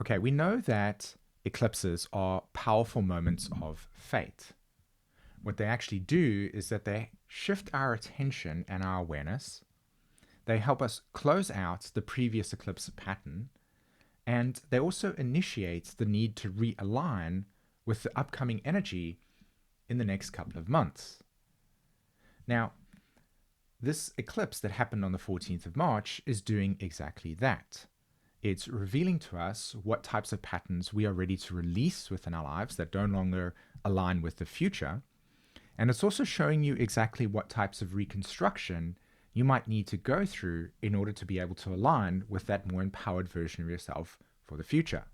Okay, we know that eclipses are powerful moments of fate. What they actually do is that they shift our attention and our awareness. They help us close out the previous eclipse pattern, and they also initiate the need to realign with the upcoming energy in the next couple of months. Now, this eclipse that happened on the 14th of March is doing exactly that. It's revealing to us what types of patterns we are ready to release within our lives that no longer align with the future. And it's also showing you exactly what types of reconstruction you might need to go through in order to be able to align with that more empowered version of yourself for the future.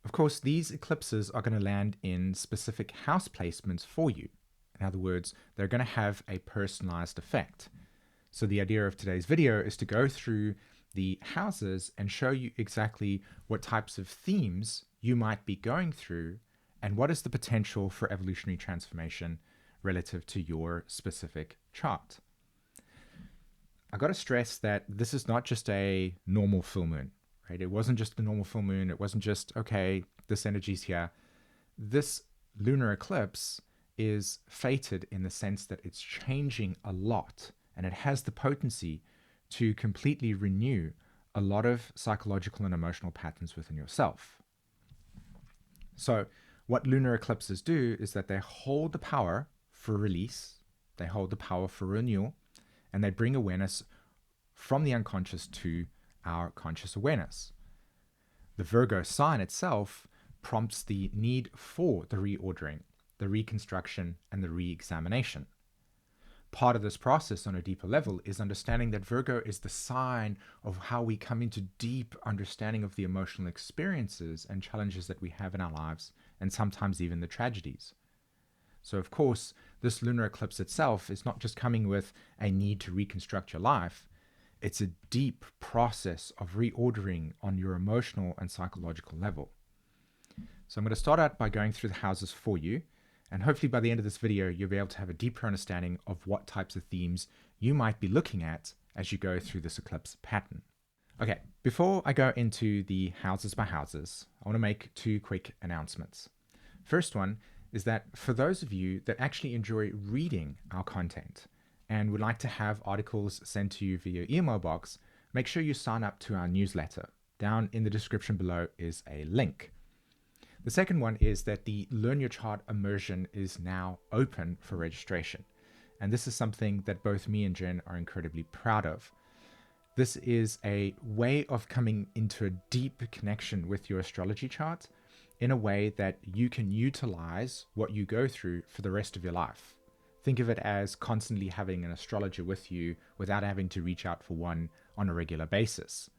Of course, these eclipses are going to land in specific house placements for you. In other words, they're going to have a personalized effect. So the idea of today's video is to go through the houses and show you exactly what types of themes you might be going through and what is the potential for evolutionary transformation relative to your specific chart. I got to stress that this is not just a normal full moon, right? It wasn't just the normal full moon. It wasn't just, okay, this energy's here. This lunar eclipse is fated in the sense that it's changing a lot, and it has the potency to completely renew a lot of psychological and emotional patterns within yourself. So what lunar eclipses do is that they hold the power for release, they hold the power for renewal, and they bring awareness from the unconscious to our conscious awareness. The Virgo sign itself prompts the need for the reordering, the reconstruction, and the re-examination. Part of this process on a deeper level is understanding that Virgo is the sign of how we come into deep understanding of the emotional experiences and challenges that we have in our lives, and sometimes even the tragedies. So of course, this lunar eclipse itself is not just coming with a need to reconstruct your life, it's a deep process of reordering on your emotional and psychological level. So I'm going to start out by going through the houses for you, and hopefully by the end of this video, you'll be able to have a deeper understanding of what types of themes you might be looking at as you go through this eclipse pattern. Okay, before I go into the houses by houses, I want to make two quick announcements. First one is that for those of you that actually enjoy reading our content and would like to have articles sent to you via email box, make sure you sign up to our newsletter. Down in the description below is a link. The second one is that the Learn Your Chart immersion is now open for registration. And this is something that both me and Jen are incredibly proud of. This is a way of coming into a deep connection with your astrology chart in a way that you can utilize what you go through for the rest of your life. Think of it as constantly having an astrologer with you without having to reach out for one on a regular basis.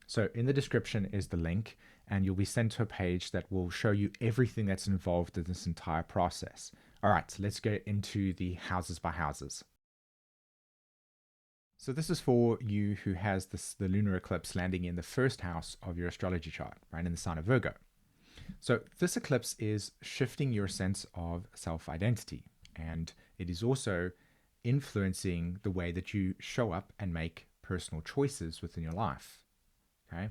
So in the description is the link, and you'll be sent to a page that will show you everything that's involved in this entire process. All right, so let's get into the houses by houses. So this is for you who has the lunar eclipse landing in the first house of your astrology chart, right in the sign of Virgo. So this eclipse is shifting your sense of self-identity, and it is also influencing the way that you show up and make personal choices within your life. Okay,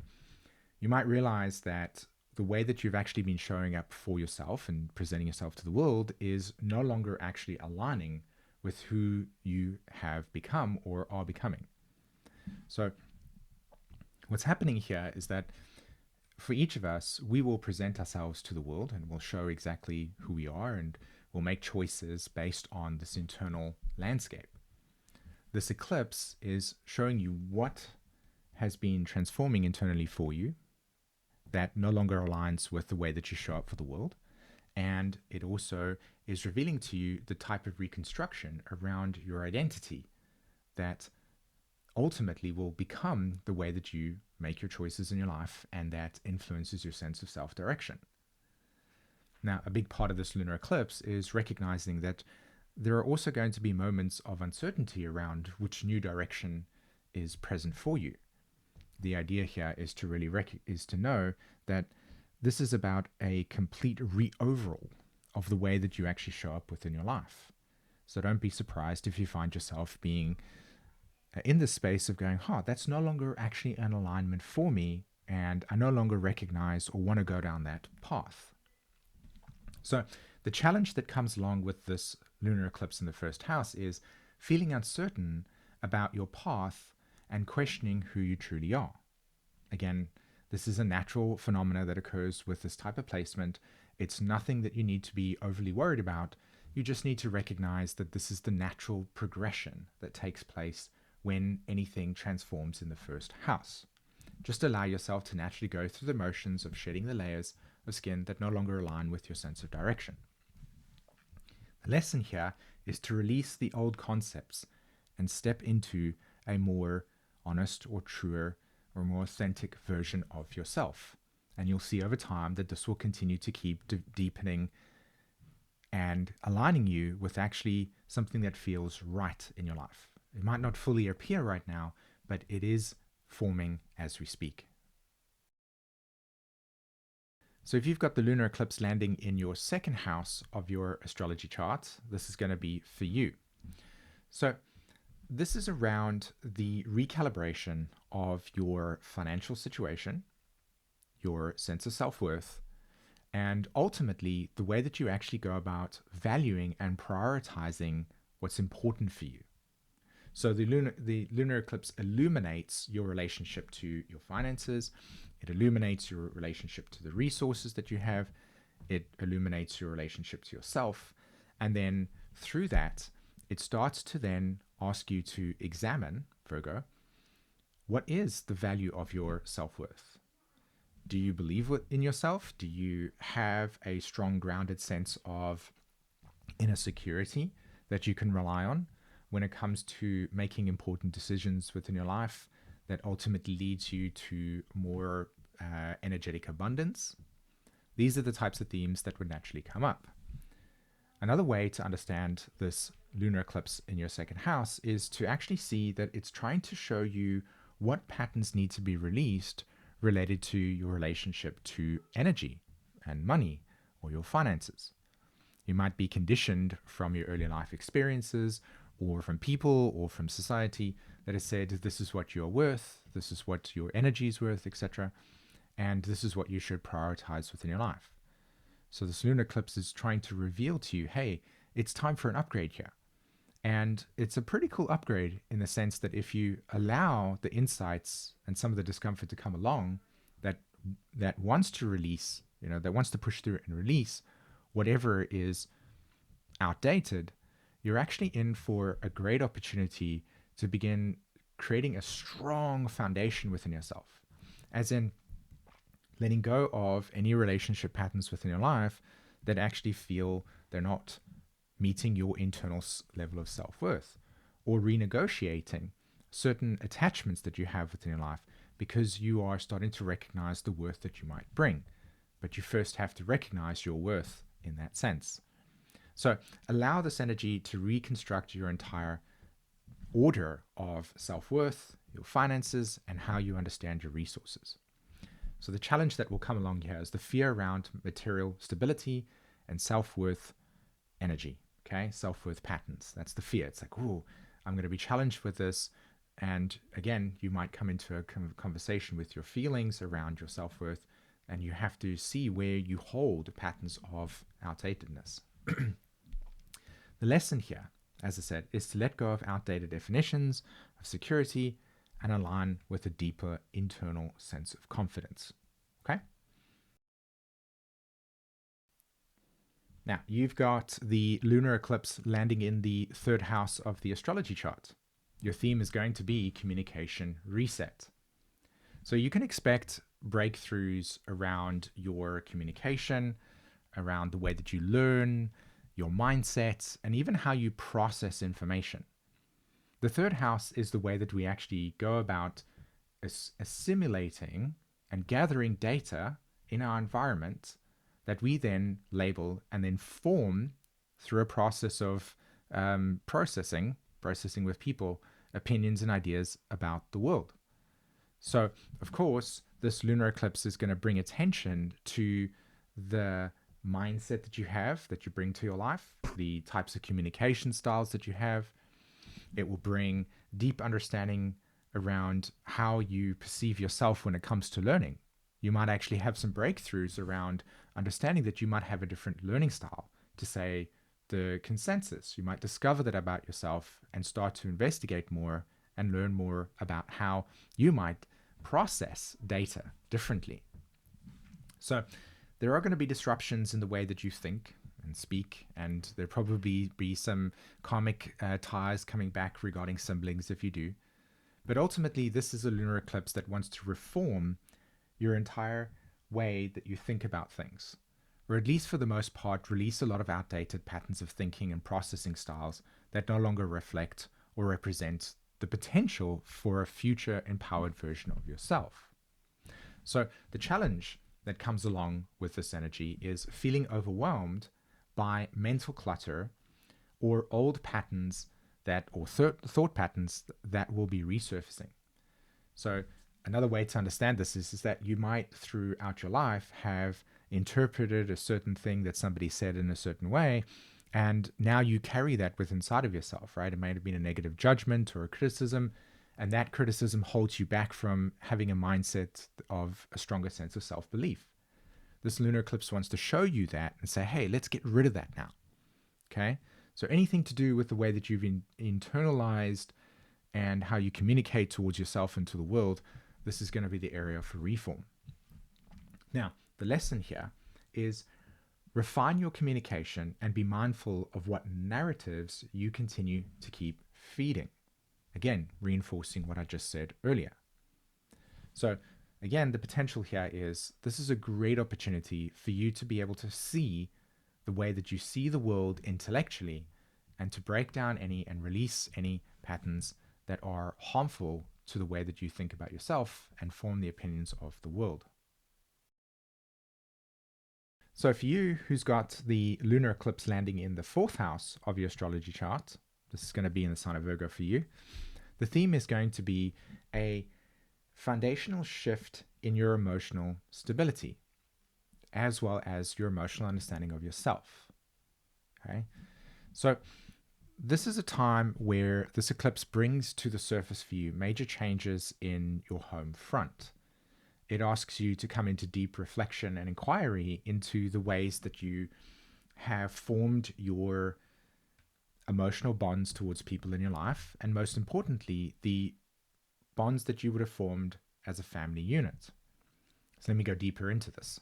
you might realize that the way that you've actually been showing up for yourself and presenting yourself to the world is no longer actually aligning with who you have become or are becoming. So what's happening here is that for each of us, we will present ourselves to the world and we'll show exactly who we are, and we'll make choices based on this internal landscape. This eclipse is showing you what has been transforming internally for you that no longer aligns with the way that you show up for the world. And it also is revealing to you the type of reconstruction around your identity that ultimately will become the way that you make your choices in your life, and that influences your sense of self-direction. Now, a big part of this lunar eclipse is recognizing that there are also going to be moments of uncertainty around which new direction is present for you. The idea here is to really know that this is about a complete re-overhaul of the way that you actually show up within your life. So don't be surprised if you find yourself being in this space of going, that's no longer actually an alignment for me and I no longer recognize or want to go down that path. So the challenge that comes along with this lunar eclipse in the first house is feeling uncertain about your path and questioning who you truly are. Again, this is a natural phenomena that occurs with this type of placement. It's nothing that you need to be overly worried about. You just need to recognize that this is the natural progression that takes place when anything transforms in the first house. Just allow yourself to naturally go through the motions of shedding the layers of skin that no longer align with your sense of direction. The lesson here is to release the old concepts and step into a more honest or truer or more authentic version of yourself. And you'll see over time that this will continue to keep deepening and aligning you with actually something that feels right in your life. It might not fully appear right now, but it is forming as we speak. So if you've got the lunar eclipse landing in your second house of your astrology chart, this is going to be for you. So this is around the recalibration of your financial situation, your sense of self-worth, and ultimately the way that you actually go about valuing and prioritizing what's important for you. So the lunar eclipse illuminates your relationship to your finances. It illuminates your relationship to the resources that you have. It illuminates your relationship to yourself. And then through that, it starts to then ask you to examine, Virgo, what is the value of your self-worth? Do you believe in yourself? Do you have a strong, grounded sense of inner security that you can rely on when it comes to making important decisions within your life that ultimately leads you to more energetic abundance? These are the types of themes that would naturally come up. Another way to understand this lunar eclipse in your second house is to actually see that it's trying to show you what patterns need to be released related to your relationship to energy and money or your finances. You might be conditioned from your early life experiences or from people or from society that has said this is what you're worth, this is what your energy is worth, etc. And this is what you should prioritize within your life. So this lunar eclipse is trying to reveal to you, hey, it's time for an upgrade here. And it's a pretty cool upgrade in the sense that if you allow the insights and some of the discomfort to come along, that wants to release, that wants to push through and release whatever is outdated, you're actually in for a great opportunity to begin creating a strong foundation within yourself. As in letting go of any relationship patterns within your life that actually feel they're not meeting your internal level of self-worth, or renegotiating certain attachments that you have within your life because you are starting to recognize the worth that you might bring. But you first have to recognize your worth in that sense. So allow this energy to reconstruct your entire order of self-worth, your finances, and how you understand your resources. So the challenge that will come along here is the fear around material stability and self-worth energy, okay? Self-worth patterns. That's the fear. It's like, oh, I'm going to be challenged with this. And again, you might come into a conversation with your feelings around your self-worth, and you have to see where you hold patterns of outdatedness. The lesson here, as I said, is to let go of outdated definitions of security and align with a deeper internal sense of confidence. Okay? Now, you've got the lunar eclipse landing in the third house of the astrology chart. Your theme is going to be communication reset. So you can expect breakthroughs around your communication, around the way that you learn, your mindset, and even how you process information. The third house is the way that we actually go about assimilating and gathering data in our environment that we then label and then form through a process of processing with people, opinions and ideas about the world. So, of course, this lunar eclipse is going to bring attention to the mindset that you have, that you bring to your life, the types of communication styles that you have. It will bring deep understanding around how you perceive yourself when it comes to learning. You might actually have some breakthroughs around understanding that you might have a different learning style to, say, the consensus. You might discover that about yourself and start to investigate more and learn more about how you might process data differently. So there are going to be disruptions in the way that you think and speak, and there'll probably be some karmic ties coming back regarding siblings if you do. But ultimately, this is a lunar eclipse that wants to reform your entire way that you think about things, or at least for the most part, release a lot of outdated patterns of thinking and processing styles that no longer reflect or represent the potential for a future empowered version of yourself. So the challenge that comes along with this energy is feeling overwhelmed by mental clutter or old patterns or thought patterns that will be resurfacing. So another way to understand this is that you might throughout your life have interpreted a certain thing that somebody said in a certain way, and now you carry that within inside of yourself, right? It might have been a negative judgment or a criticism, and that criticism holds you back from having a mindset of a stronger sense of self-belief. This lunar eclipse wants to show you that and say, hey, let's get rid of that now. Okay? So anything to do with the way that you've internalized and how you communicate towards yourself and to the world, this is going to be the area for reform. Now, the lesson here is refine your communication and be mindful of what narratives you continue to keep feeding. Again, reinforcing what I just said earlier. So again, the potential here is this is a great opportunity for you to be able to see the way that you see the world intellectually and to break down any and release any patterns that are harmful to the way that you think about yourself and form the opinions of the world. So for you who's got the lunar eclipse landing in the 4th house of your astrology chart, this is going to be in the sign of Virgo for you. The theme is going to be a foundational shift in your emotional stability, as well as your emotional understanding of yourself. Okay, so this is a time where this eclipse brings to the surface for you major changes in your home front. It asks you to come into deep reflection and inquiry into the ways that you have formed your emotional bonds towards people in your life, and most importantly, the bonds that you would have formed as a family unit. So let me go deeper into this.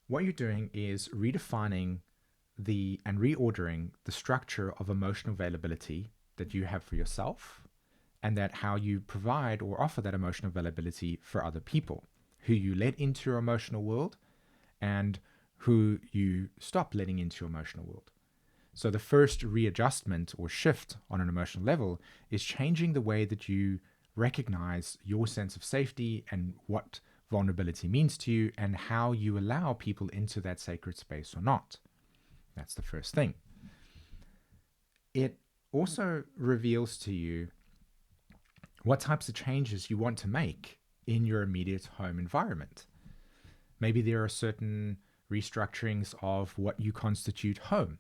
What you're doing is redefining and reordering the structure of emotional availability that you have for yourself, and that how you provide or offer that emotional availability for other people, who you let into your emotional world and who you stop letting into your emotional world. So the first readjustment or shift on an emotional level is changing the way that you recognize your sense of safety and what vulnerability means to you and how you allow people into that sacred space or not. That's the first thing. It also reveals to you what types of changes you want to make in your immediate home environment. Maybe there are certain restructurings of what you constitute home.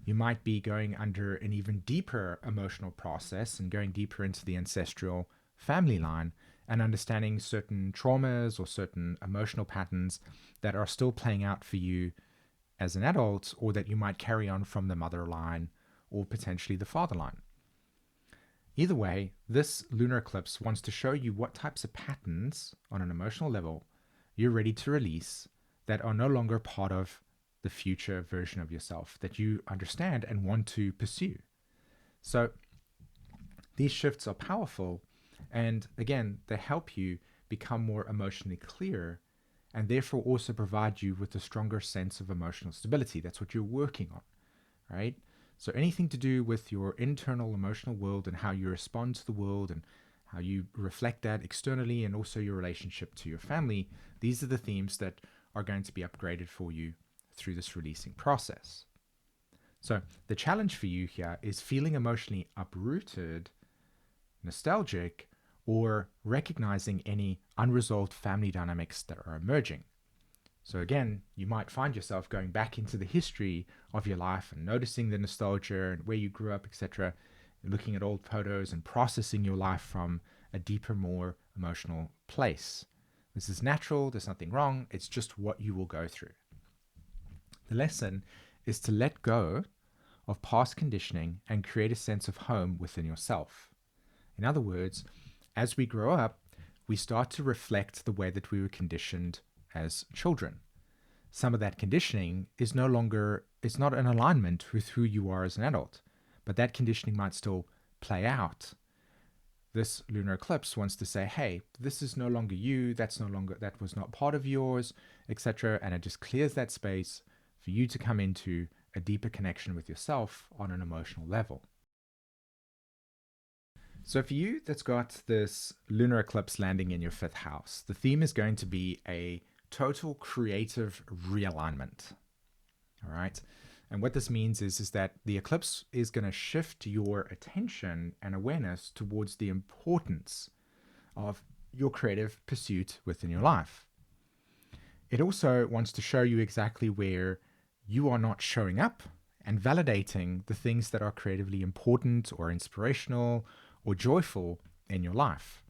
You might be going under an even deeper emotional process and going deeper into the ancestral family line and understanding certain traumas or certain emotional patterns that are still playing out for you as an adult, or that you might carry on from the mother line or potentially the father line. Either way, this lunar eclipse wants to show you what types of patterns on an emotional level you're ready to release that are no longer part of the future version of yourself that you understand and want to pursue. So these shifts are powerful, and again, they help you become more emotionally clear and therefore also provide you with a stronger sense of emotional stability. That's what you're working on, right? So anything to do with your internal emotional world and how you respond to the world and how you reflect that externally, and also your relationship to your family, these are the themes that are going to be upgraded for you through this releasing process. So the challenge for you here is feeling emotionally uprooted, nostalgic, or recognizing any unresolved family dynamics that are emerging. So again, you might find yourself going back into the history of your life and noticing the nostalgia and where you grew up, etc., looking at old photos and processing your life from a deeper, more emotional place. This is natural, there's nothing wrong, it's just what you will go through. The lesson is to let go of past conditioning and create a sense of home within yourself. In other words, as we grow up, we start to reflect the way that we were conditioned as children. Some of that conditioning is not in alignment with who you are as an adult, but that conditioning might still play out. This lunar eclipse wants to say, hey, this is no longer you, that was not part of yours, etc. And it just clears that space for you to come into a deeper connection with yourself on an emotional level. So for you that's got this lunar eclipse landing in your 5th house, the theme is going to be a total creative realignment. All right. And what this means is that the eclipse is going to shift your attention and awareness towards the importance of your creative pursuit within your life. It also wants to show you exactly where you are not showing up and validating the things that are creatively important or inspirational or joyful in your life.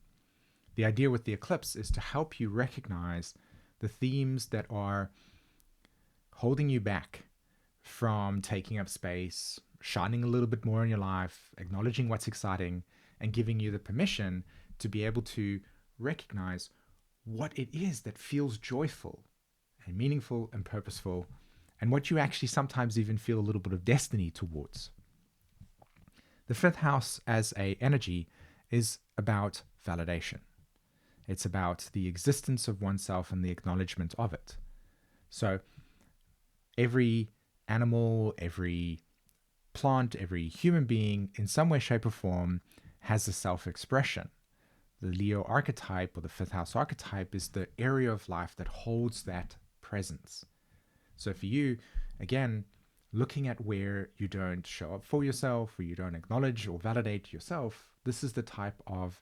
The idea with the eclipse is to help you recognize the themes that are holding you back from taking up space, shining a little bit more in your life, acknowledging what's exciting, and giving you the permission to be able to recognize what it is that feels joyful and meaningful and purposeful, and what you actually sometimes even feel a little bit of destiny towards. The 5th house as an energy is about validation. It's about the existence of oneself and the acknowledgement of it. So every animal, every plant, every human being in some way, shape, or form has a self-expression. The Leo archetype or the 5th house archetype is the area of life that holds that presence. So for you, again, looking at where you don't show up for yourself, where you don't acknowledge or validate yourself, this is the type of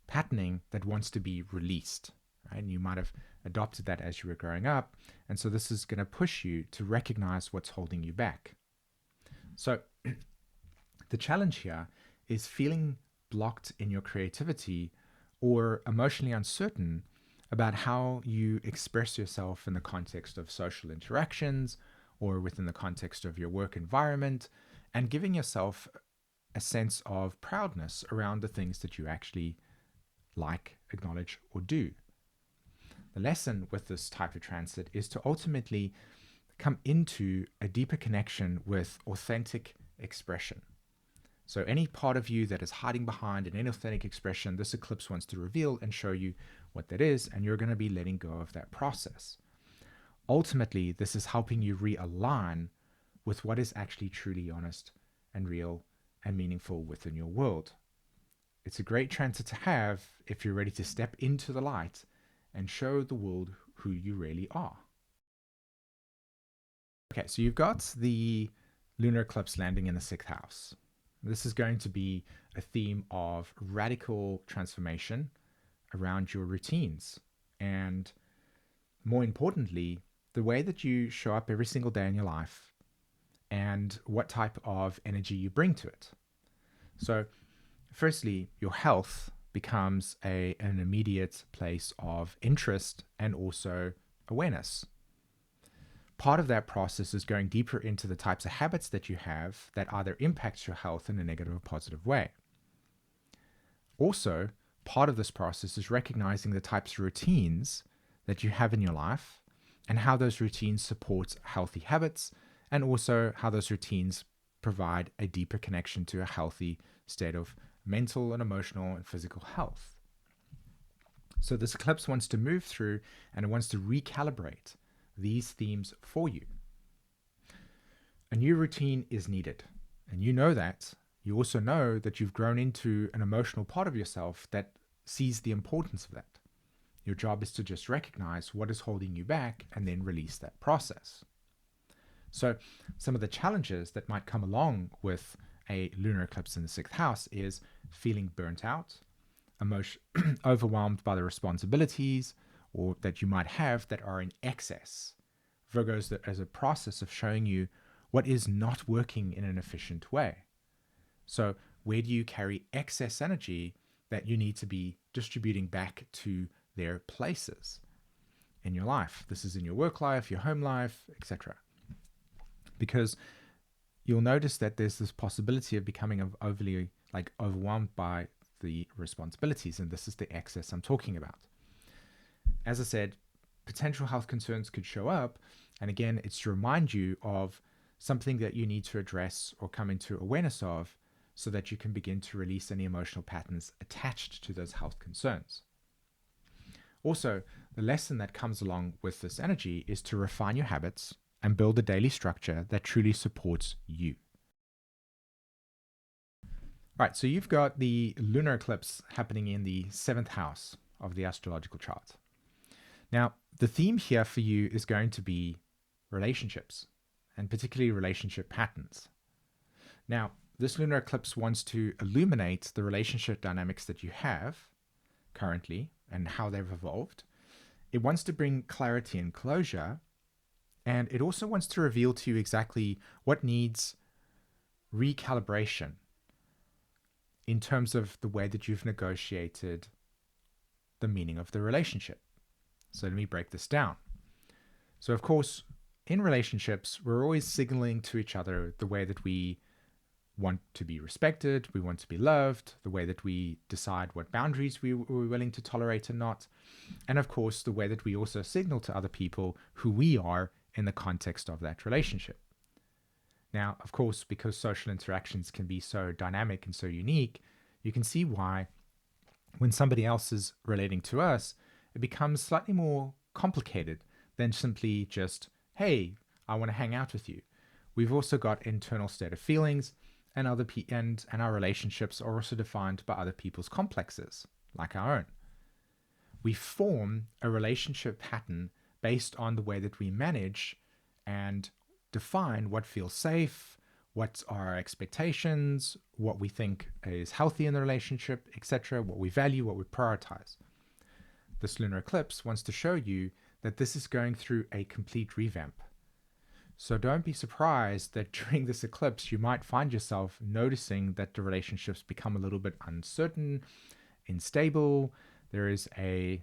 patterning that wants to be released, right? And you might have adopted that as you were growing up. And so this is going to push you to recognize what's holding you back. So the challenge here is feeling blocked in your creativity or emotionally uncertain about how you express yourself in the context of social interactions or within the context of your work environment, and giving yourself a sense of proudness around the things that you actually like, acknowledge, or do. The lesson with this type of transit is to ultimately come into a deeper connection with authentic expression. So any part of you that is hiding behind an inauthentic expression, this eclipse wants to reveal and show you what that is, and you're going to be letting go of that process. Ultimately, this is helping you realign with what is actually truly honest and real and meaningful within your world. It's a great transit to have if you're ready to step into the light and show the world who you really are. Okay, so you've got the lunar eclipse landing in the 6th house. This is going to be a theme of radical transformation around your routines, and more importantly, the way that you show up every single day in your life and what type of energy you bring to it. So firstly, your health becomes an immediate place of interest and also awareness. Part of that process is going deeper into the types of habits that you have that either impacts your health in a negative or positive way. Also, part of this process is recognizing the types of routines that you have in your life and how those routines support healthy habits, and also how those routines provide a deeper connection to a healthy state of mental and emotional and physical health. So this eclipse wants to move through and it wants to recalibrate these themes for you. A new routine is needed, and you know that. You also know that you've grown into an emotional part of yourself that sees the importance of that. Your job is to just recognize what is holding you back and then release that process. So some of the challenges that might come along with a lunar eclipse in the 6th house is feeling burnt out, overwhelmed by the responsibilities or that you might have that are in excess. Virgo is as a process of showing you what is not working in an efficient way. So where do you carry excess energy that you need to be distributing back to their places in your life? This is in your work life, your home life, etc. Because you'll notice that there's this possibility of becoming overly overwhelmed by the responsibilities, and this is the excess I'm talking about. As I said, potential health concerns could show up, and again, it's to remind you of something that you need to address or come into awareness of so that you can begin to release any emotional patterns attached to those health concerns. Also, the lesson that comes along with this energy is to refine your habits and build a daily structure that truly supports you. Right, so you've got the lunar eclipse happening in the 7th house of the astrological chart. Now, the theme here for you is going to be relationships, and particularly relationship patterns. Now, this lunar eclipse wants to illuminate the relationship dynamics that you have currently and how they've evolved. It wants to bring clarity and closure, and it also wants to reveal to you exactly what needs recalibration in terms of the way that you've negotiated the meaning of the relationship. So let me break this down. So of course, in relationships, we're always signaling to each other the way that we want to be respected, we want to be loved, the way that we decide what boundaries we're willing to tolerate and not, and of course, the way that we also signal to other people who we are in the context of that relationship. Now, of course, because social interactions can be so dynamic and so unique, you can see why when somebody else is relating to us, it becomes slightly more complicated than simply just, hey, I want to hang out with you. We've also got internal state of feelings, and our relationships are also defined by other people's complexes, like our own. We form a relationship pattern based on the way that we manage and define what feels safe, what are our expectations, what we think is healthy in the relationship, etc., what we value, what we prioritize. This lunar eclipse wants to show you that this is going through a complete revamp. So don't be surprised that during this eclipse, you might find yourself noticing that the relationships become a little bit uncertain, unstable. There is a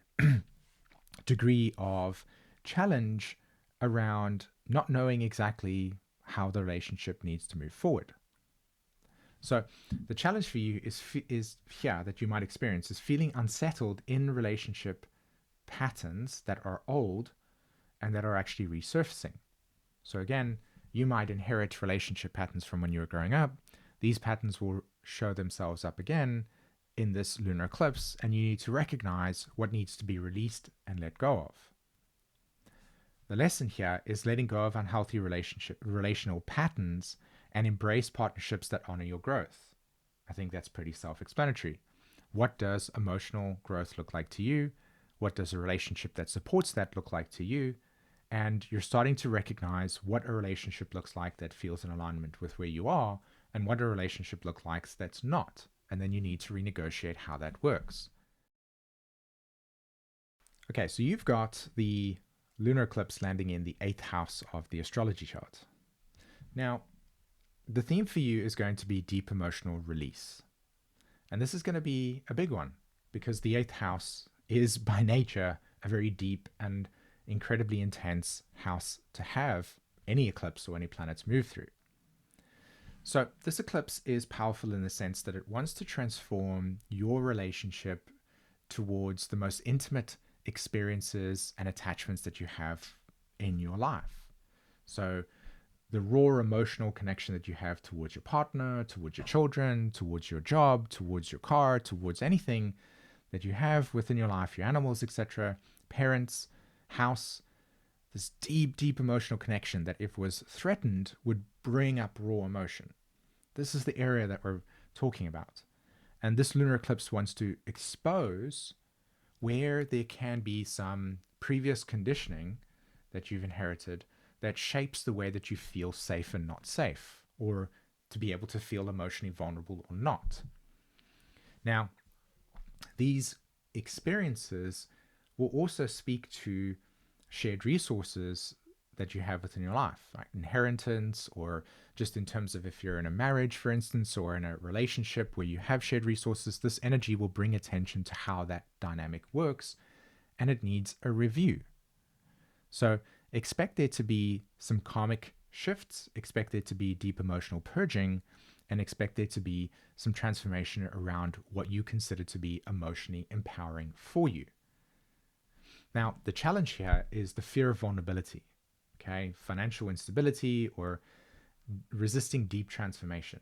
degree of challenge around not knowing exactly how the relationship needs to move forward. So the challenge for you is here that you might experience is feeling unsettled in relationship patterns that are old and that are actually resurfacing. So again, you might inherit relationship patterns from when you were growing up. These patterns will show themselves up again in this lunar eclipse, and you need to recognize what needs to be released and let go of. The lesson here is letting go of unhealthy relational patterns and embrace partnerships that honor your growth. I think that's pretty self-explanatory. What does emotional growth look like to you? What does a relationship that supports that look like to you? And you're starting to recognize what a relationship looks like that feels in alignment with where you are, and what a relationship looks like that's not. And then you need to renegotiate how that works. Okay, so you've got the lunar eclipse landing in the 8th house of the astrology chart. Now, the theme for you is going to be deep emotional release. And this is going to be a big one because the 8th house is by nature a very deep and incredibly intense house to have any eclipse or any planets move through. So this eclipse is powerful in the sense that it wants to transform your relationship towards the most intimate experiences and attachments that you have in your life. So the raw emotional connection that you have towards your partner, towards your children, towards your job, towards your car, towards anything that you have within your life, your animals, etc., parents, house, this deep, deep emotional connection that if was threatened would bring up raw emotion. This is the area that we're talking about. And this lunar eclipse wants to expose where there can be some previous conditioning that you've inherited that shapes the way that you feel safe and not safe, or to be able to feel emotionally vulnerable or not. Now, these experiences will also speak to shared resources that you have within your life, like inheritance, or just in terms of if you're in a marriage, for instance, or in a relationship where you have shared resources, this energy will bring attention to how that dynamic works, and it needs a review. So expect there to be some karmic shifts, expect there to be deep emotional purging, and expect there to be some transformation around what you consider to be emotionally empowering for you. Now, the challenge here is the fear of vulnerability, okay? Financial instability or resisting deep transformation.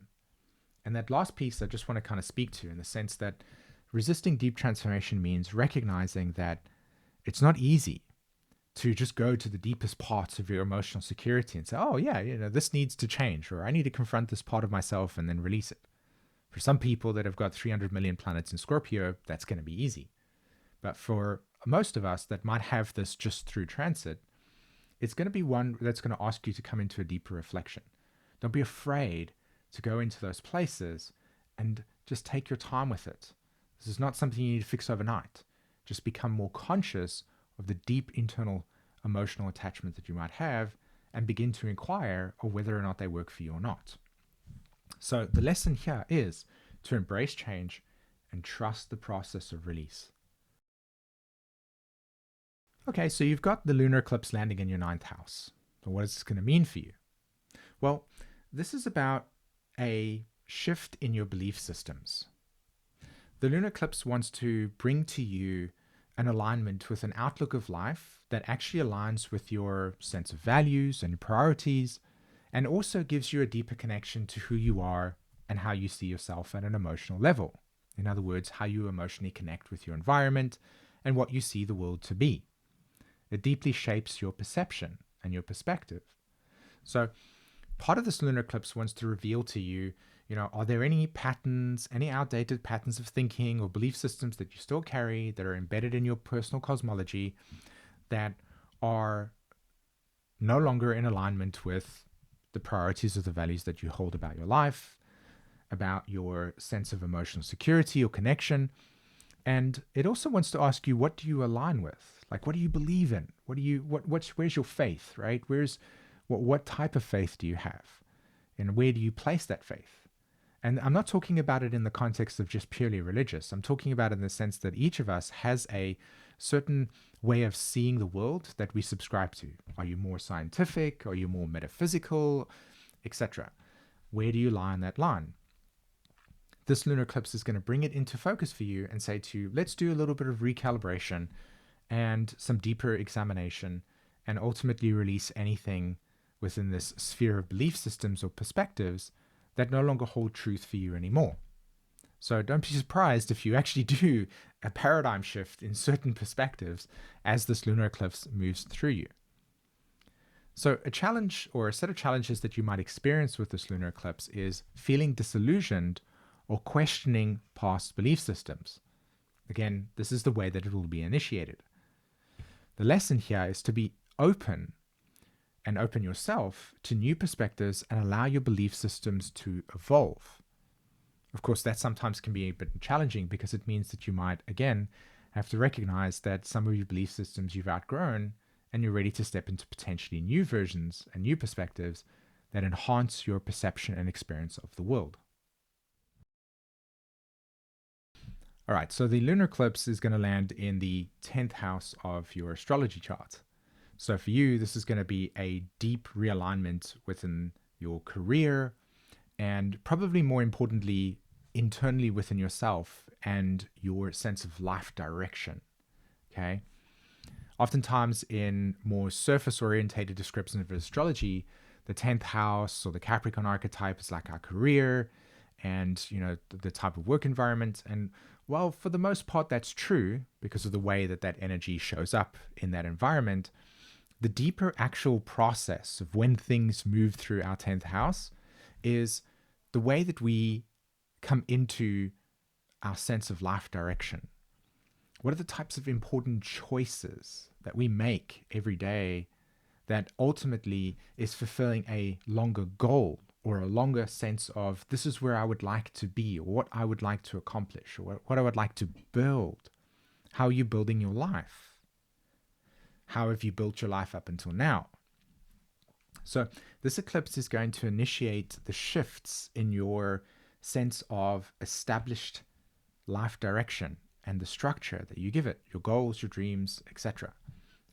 And that last piece I just want to kind of speak to, in the sense that resisting deep transformation means recognizing that it's not easy to just go to the deepest parts of your emotional security and say, oh yeah, this needs to change, or I need to confront this part of myself and then release it. For some people that have got 300 million planets in Scorpio, that's going to be easy. But for most of us that might have this just through transit, it's going to be one that's going to ask you to come into a deeper reflection. Don't be afraid to go into those places and just take your time with it. This is not something you need to fix overnight. Just become more conscious of the deep internal emotional attachment that you might have and begin to inquire of whether or not they work for you or not. So the lesson here is to embrace change and trust the process of release. Okay, so you've got the lunar eclipse landing in your 9th house. So what is this going to mean for you? Well, this is about a shift in your belief systems. The lunar eclipse wants to bring to you an alignment with an outlook of life that actually aligns with your sense of values and priorities, and also gives you a deeper connection to who you are and how you see yourself at an emotional level. In other words, how you emotionally connect with your environment and what you see the world to be. It deeply shapes your perception and your perspective. So part of this lunar eclipse wants to reveal to you, are there any patterns, any outdated patterns of thinking or belief systems that you still carry that are embedded in your personal cosmology that are no longer in alignment with the priorities or the values that you hold about your life, about your sense of emotional security or connection. And it also wants to ask you, what do you align with? Like, what do you believe in? Where's your faith, right? What type of faith do you have? And where do you place that faith? And I'm not talking about it in the context of just purely religious. I'm talking about it in the sense that each of us has a certain way of seeing the world that we subscribe to. Are you more scientific? Are you more metaphysical, etc.? Where do you lie on that line? This lunar eclipse is going to bring it into focus for you and say to you, let's do a little bit of recalibration and some deeper examination, and ultimately release anything within this sphere of belief systems or perspectives that no longer hold truth for you anymore. So don't be surprised if you actually do a paradigm shift in certain perspectives as this lunar eclipse moves through you. So a challenge, or a set of challenges that you might experience with this lunar eclipse, is feeling disillusioned or questioning past belief systems. Again, this is the way that it will be initiated. The lesson here is to be open and open yourself to new perspectives and allow your belief systems to evolve. Of course, that sometimes can be a bit challenging because it means that you might, again, have to recognize that some of your belief systems you've outgrown and you're ready to step into potentially new versions and new perspectives that enhance your perception and experience of the world. All right, so the lunar eclipse is going to land in the 10th house of your astrology chart. So for you, this is going to be a deep realignment within your career, and probably more importantly, internally within yourself and your sense of life direction. Okay. Oftentimes in more surface orientated descriptions of astrology, the 10th house or the Capricorn archetype is like our career and, the type of work environment. And while for the most part that's true because of the way that that energy shows up in that environment, the deeper actual process of when things move through our 10th house is the way that we come into our sense of life direction. What are the types of important choices that we make every day that ultimately is fulfilling a longer goal or a longer sense of this is where I would like to be, or what I would like to accomplish, or what I would like to build? How are you building your life? How have you built your life up until now? So this eclipse is going to initiate the shifts in your sense of established life direction and the structure that you give it, your goals, your dreams, etc.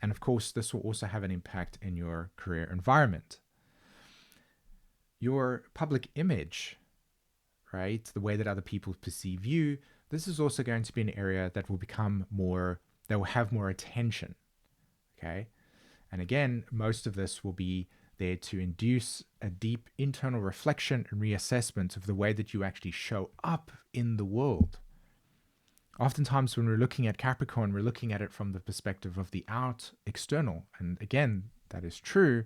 And of course, this will also have an impact in your career environment. Your public image, right? The way that other people perceive you, this is also going to be an area that will become more, that will have more attention, okay? And again, most of this will be there to induce a deep internal reflection and reassessment of the way that you actually show up in the world. Oftentimes when we're looking at Capricorn, we're looking at it from the perspective of the out, external. And again, that is true,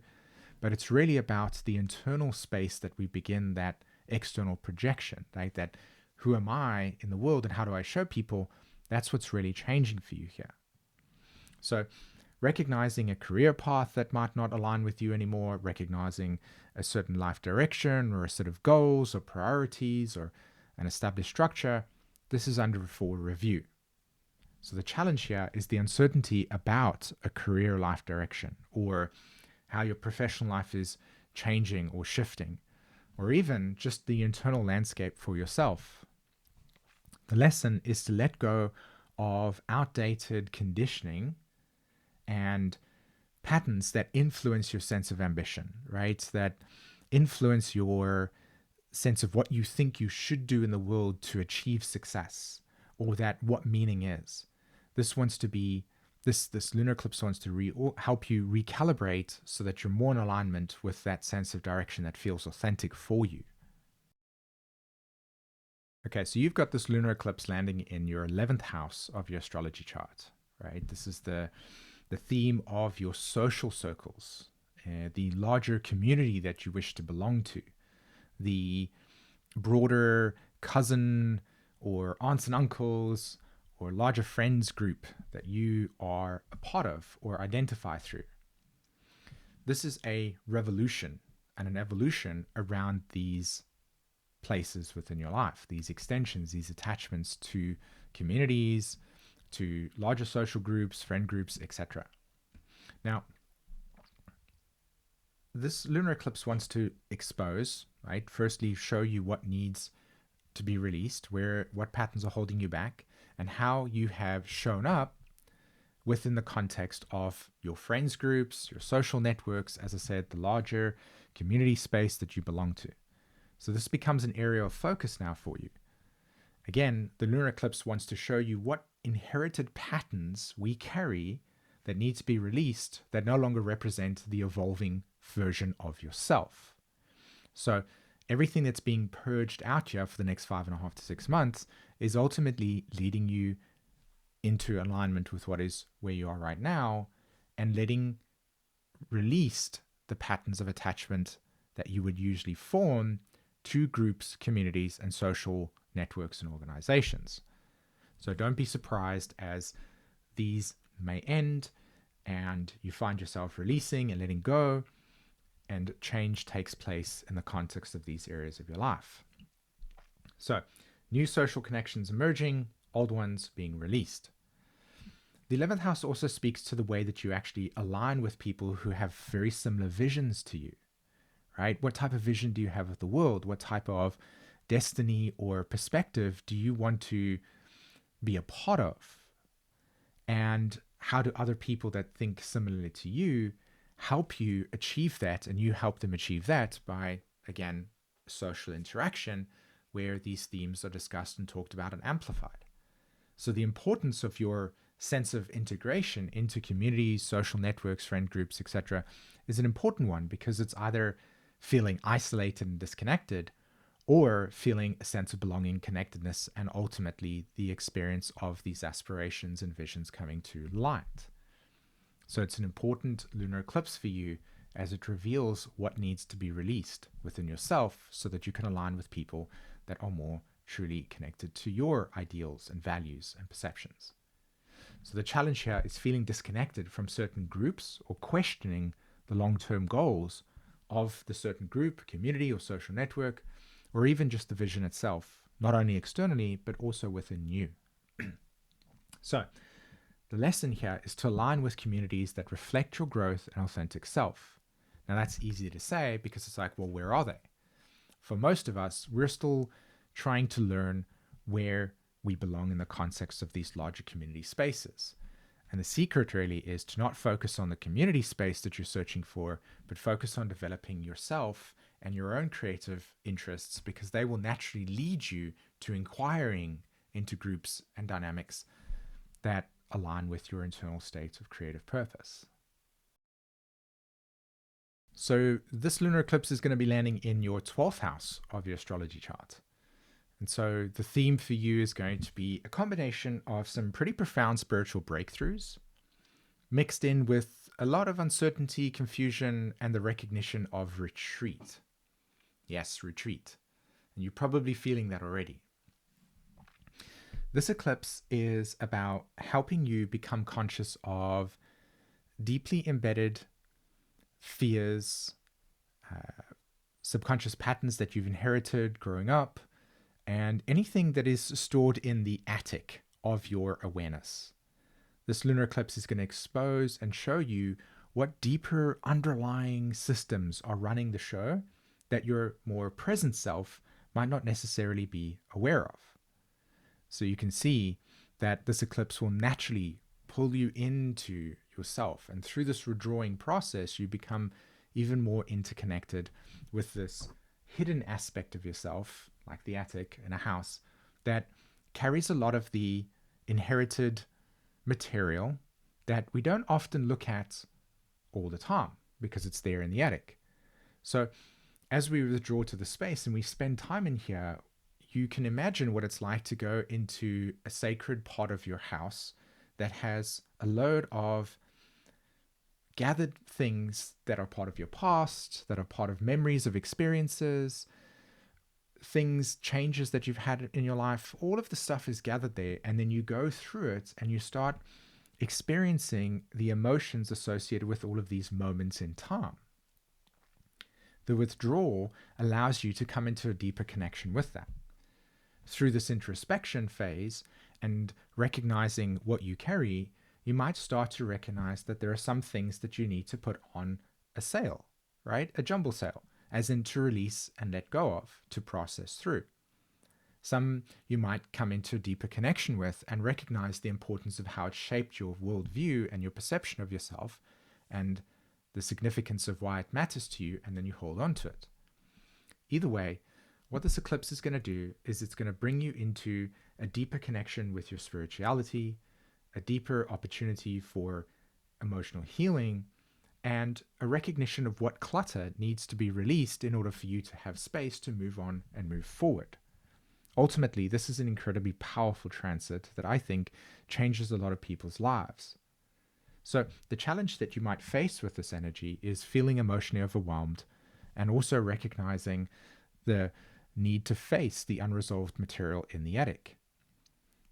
but it's really about the internal space that we begin that external projection, right? That who am I in the world and how do I show people? That's what's really changing for you here. So recognizing a career path that might not align with you anymore, recognizing a certain life direction or a set of goals or priorities or an established structure, this is under full review. So the challenge here is the uncertainty about a career life direction or how your professional life is changing or shifting, or even just the internal landscape for yourself. The lesson is to let go of outdated conditioning and patterns that influence your sense of ambition, right? That influence your sense of what you think you should do in the world to achieve success, or that what meaning is. This lunar eclipse wants to help you recalibrate so that you're more in alignment with that sense of direction that feels authentic for you. Okay, so you've got this lunar eclipse landing in your 11th house of your astrology chart, right? This is the theme of your social circles, the larger community that you wish to belong to, the broader cousin or aunts and uncles or larger friends group that you are a part of or identify through. This is a revolution and an evolution around these places within your life, these extensions, these attachments to communities, to larger social groups, friend groups, etc. Now, this lunar eclipse wants to expose, right? Firstly, show you what needs to be released, what patterns are holding you back, and how you have shown up within the context of your friends groups, your social networks, as I said, the larger community space that you belong to. So this becomes an area of focus now for you. Again, the lunar eclipse wants to show you what inherited patterns we carry that need to be released that no longer represent the evolving version of yourself. So everything that's being purged out here for the next 5.5 to 6 months is ultimately leading you into alignment with what is where you are right now and letting released the patterns of attachment that you would usually form to groups, communities, and social networks and organizations. So don't be surprised as these may end and you find yourself releasing and letting go, and change takes place in the context of these areas of your life. So new social connections emerging, old ones being released. The 11th house also speaks to the way that you actually align with people who have very similar visions to you, right? What type of vision do you have of the world? What type of destiny or perspective do you want to be a part of? And how do other people that think similarly to you help you achieve that, and you help them achieve that by, again, social interaction where these themes are discussed and talked about and amplified. So the importance of your sense of integration into communities, social networks, friend groups, etc., is an important one, because it's either feeling isolated and disconnected or feeling a sense of belonging, connectedness, and ultimately the experience of these aspirations and visions coming to light. So it's an important lunar eclipse for you as it reveals what needs to be released within yourself so that you can align with people that are more truly connected to your ideals and values and perceptions. So the challenge here is feeling disconnected from certain groups or questioning the long-term goals of the certain group, community, or social network, or even just the vision itself, not only externally, but also within you. So the lesson here is to align with communities that reflect your growth and authentic self, Now, that's easy to say because it's like, well, where are they? For most of us, we're still trying to learn where we belong in the context of these larger community spaces. And the secret really is to not focus on the community space that you're searching for, but focus on developing yourself and your own creative interests, because they will naturally lead you to inquiring into groups and dynamics that align with your internal state of creative purpose. So this lunar eclipse is going to be landing in your 12th house of your astrology chart. And so the theme for you is going to be a combination of some pretty profound spiritual breakthroughs, mixed in with a lot of uncertainty, confusion, and the recognition of retreat. Yes, retreat. And you're probably feeling that already. This eclipse is about helping you become conscious of deeply embedded fears, subconscious patterns that you've inherited growing up, and anything that is stored in the attic of your awareness. This lunar eclipse is going to expose and show you what deeper underlying systems are running the show that your more present self might not necessarily be aware of. So you can see that this eclipse will naturally pull you into yourself. And through this redrawing process, you become even more interconnected with this hidden aspect of yourself, like the attic in a house, that carries a lot of the inherited material that we don't often look at all the time because it's there in the attic. So as we withdraw to the space and we spend time in here, you can imagine what it's like to go into a sacred part of your house that has a load of gathered things that are part of your past, that are part of memories of experiences, things, changes that you've had in your life. All of the stuff is gathered there, and then you go through it and you start experiencing the emotions associated with all of these moments in time. The withdrawal allows you to come into a deeper connection with that. Through this introspection phase and recognizing what you carry, you might start to recognize that there are some things that you need to put on a sale, right? A jumble sale, as in to release and let go of, to process through. Some you might come into a deeper connection with and recognize the importance of how it shaped your worldview and your perception of yourself and the significance of why it matters to you, and then you hold on to it. Either way, what this eclipse is going to do is it's going to bring you into a deeper connection with your spirituality, a deeper opportunity for emotional healing, and a recognition of what clutter needs to be released in order for you to have space to move on and move forward. Ultimately, this is an incredibly powerful transit that I think changes a lot of people's lives. So the challenge that you might face with this energy is feeling emotionally overwhelmed and also recognizing the need to face the unresolved material in the attic.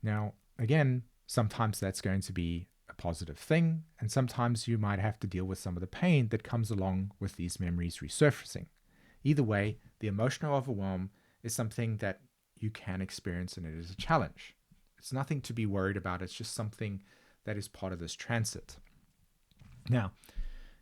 Now, again, sometimes that's going to be a positive thing, and sometimes you might have to deal with some of the pain that comes along with these memories resurfacing. Either way, the emotional overwhelm is something that you can experience, and it is a challenge. It's nothing to be worried about. It's just something that is part of this transit. Now,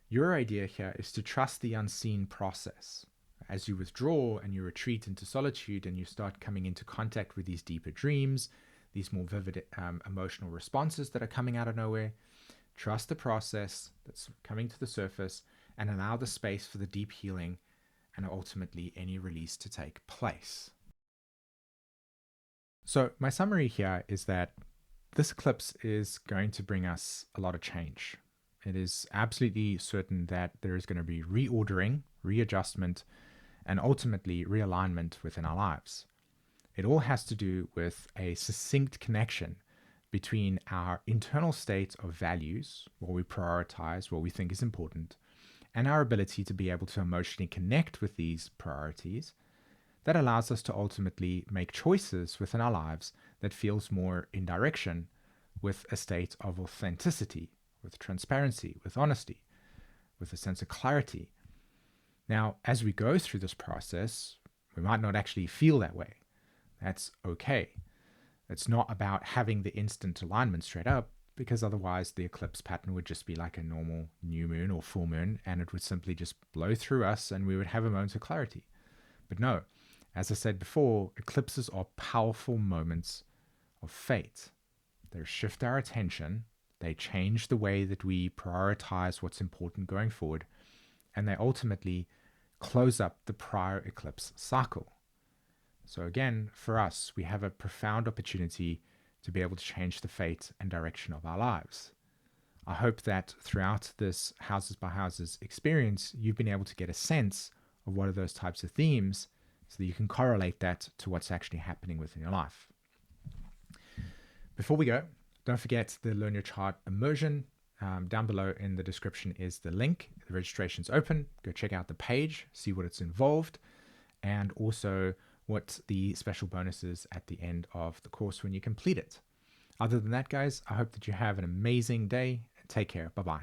your idea here is to trust the unseen process. As you withdraw and you retreat into solitude and you start coming into contact with these deeper dreams, these more vivid emotional responses that are coming out of nowhere, trust the process that's coming to the surface and allow the space for the deep healing and ultimately any release to take place. So my summary here is that this eclipse is going to bring us a lot of change. It is absolutely certain that there is going to be reordering, readjustment, and ultimately realignment within our lives. It all has to do with a succinct connection between our internal state of values, what we prioritize, what we think is important, and our ability to be able to emotionally connect with these priorities that allows us to ultimately make choices within our lives that feels more in direction with a state of authenticity, with transparency, with honesty, with a sense of clarity. Now, as we go through this process, we might not actually feel that way. That's okay. It's not about having the instant alignment straight up. because otherwise the eclipse pattern would just be like a normal new moon or full moon, and it would simply just blow through us and we would have a moment of clarity. But no, as I said before, eclipses are powerful moments of fate. They shift our attention, they change the way that we prioritize what's important going forward, and they ultimately close up the prior eclipse cycle. So again, for us, we have a profound opportunity to be able to change the fate and direction of our lives. I hope that throughout this houses by houses experience, you've been able to get a sense of what are those types of themes so that you can correlate that to what's actually happening within your life. Before we go, don't forget the Learn Your Chart immersion. Down below in the description is the link. The registration's open. Go check out the page, see what it's involved, and also what the special bonus is at the end of the course when you complete it. Other than that, guys, I hope that you have an amazing day. Take care. Bye-bye.